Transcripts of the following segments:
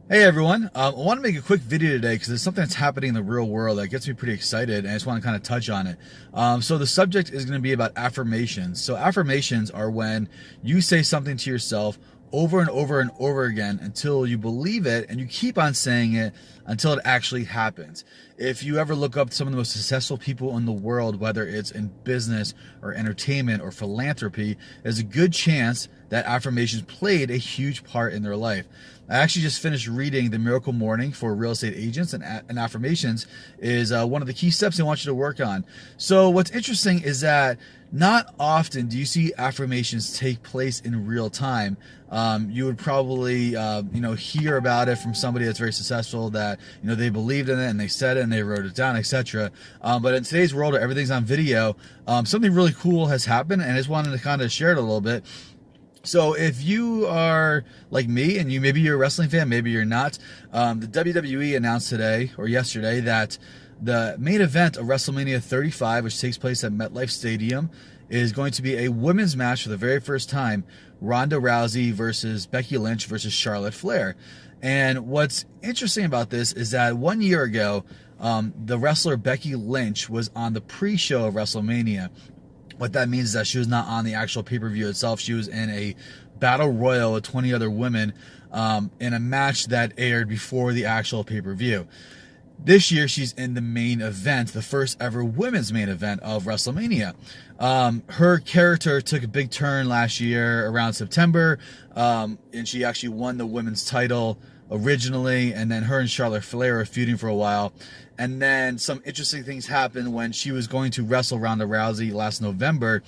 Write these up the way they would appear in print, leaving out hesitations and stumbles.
Hey everyone, I want to make a quick video today because there's something that's happening in the real world that gets me pretty excited, and I just want to kind of touch on it. So the subject is going to be about affirmations. So affirmations are when you say something to yourself over and over and over again until you believe it, and you keep on saying it until it actually happens. If you ever look up some of the most successful people in the world, whether it's in business or entertainment or philanthropy, there's a good chance that affirmations played a huge part in their life. I actually just finished reading The Miracle Morning for Real Estate Agents, and affirmations is one of the key steps I want you to work on. So what's interesting is that not often do you see affirmations take place in real time. You would probably hear about it from somebody that's very successful, that they believed in it and they said it and they wrote it down, etc. But in today's world where everything's on video, something really cool has happened, and I just wanted to kind of share it a little bit. So if you are like me, and maybe you're a wrestling fan, maybe you're not, the WWE announced today or yesterday that the main event of Wrestlemania 35, which takes place at MetLife Stadium, is going to be a women's match for the very first time: Ronda Rousey versus Becky Lynch versus Charlotte Flair. And what's interesting about this is that 1 year ago, the wrestler Becky Lynch was on the pre-show of Wrestlemania. What that means is that she was not on the actual pay-per-view itself. She was in a battle royal with 20 other women in a match that aired before the actual pay-per-view. This year, she's in the main event, the first ever women's main event of WrestleMania. Her character took a big turn last year around September, and she actually won the women's title originally, and then her and Charlotte Flair were feuding for a while. And then some interesting things happened when she was going to wrestle Ronda Rousey last November.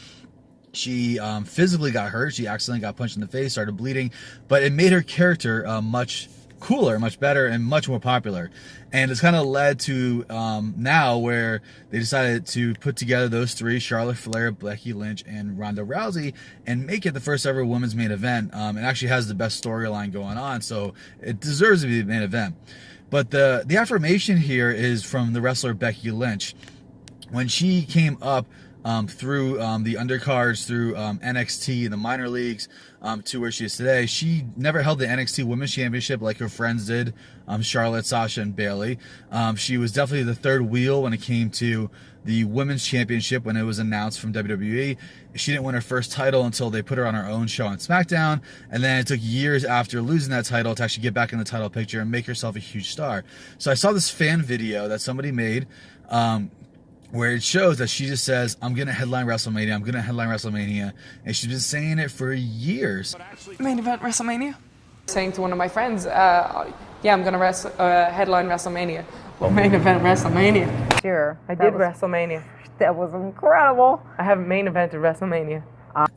She physically got hurt. She accidentally got punched in the face, started bleeding, but it made her character much cooler, much better, and much more popular. And it's kind of led to now where they decided to put together those three: Charlotte Flair, Becky Lynch, and Ronda Rousey, and make it the first ever women's main event. It actually has the best storyline going on, so it deserves to be the main event. But the affirmation here is from the wrestler Becky Lynch. When she came up through the undercards, through NXT, the minor leagues, to where she is today, she never held the NXT Women's Championship like her friends did, Charlotte, Sasha, and Bayley. She was definitely the third wheel when it came to the Women's Championship when it was announced from WWE. She didn't win her first title until they put her on her own show on SmackDown, and then it took years after losing that title to actually get back in the title picture and make herself a huge star. So I saw this fan video that somebody made, where it shows that she just says, "I'm going to headline WrestleMania, I'm going to headline WrestleMania," and she's been saying it for years. Main event WrestleMania? Saying to one of my friends, yeah, I'm going to headline WrestleMania. Well, main event WrestleMania. Sure. I did WrestleMania. That was incredible. I have a main event at WrestleMania.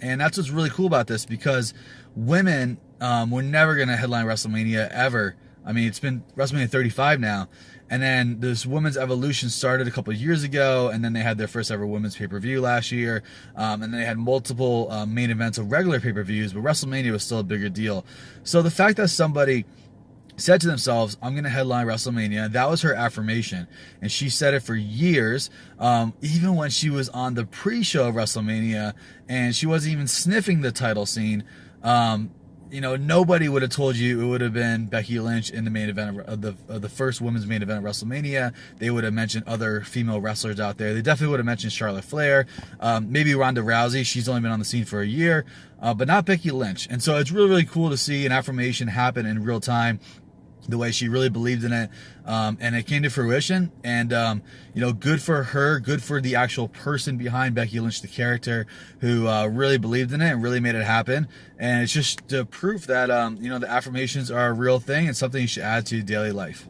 And that's what's really cool about this, because women were never going to headline WrestleMania ever. I mean, it's been WrestleMania 35 now. And then this women's evolution started a couple of years ago, and then they had their first ever women's pay-per-view last year. And then they had multiple main events of regular pay-per-views, but WrestleMania was still a bigger deal. So the fact that somebody said to themselves, "I'm going to headline WrestleMania," that was her affirmation. And she said it for years, even when she was on the pre-show of WrestleMania, and she wasn't even sniffing the title scene. Nobody would have told you it would have been Becky Lynch in the main event of the first women's main event of WrestleMania. They would have mentioned other female wrestlers out there. They definitely would have mentioned Charlotte Flair, maybe Ronda Rousey. She's only been on the scene for a year, but not Becky Lynch. And so it's really, really cool to see an affirmation happen in real time, the way she really believed in it, and it came to fruition. And good for her, good for the actual person behind Becky Lynch, the character, who really believed in it and really made it happen. And it's just proof that the affirmations are a real thing and something you should add to your daily life.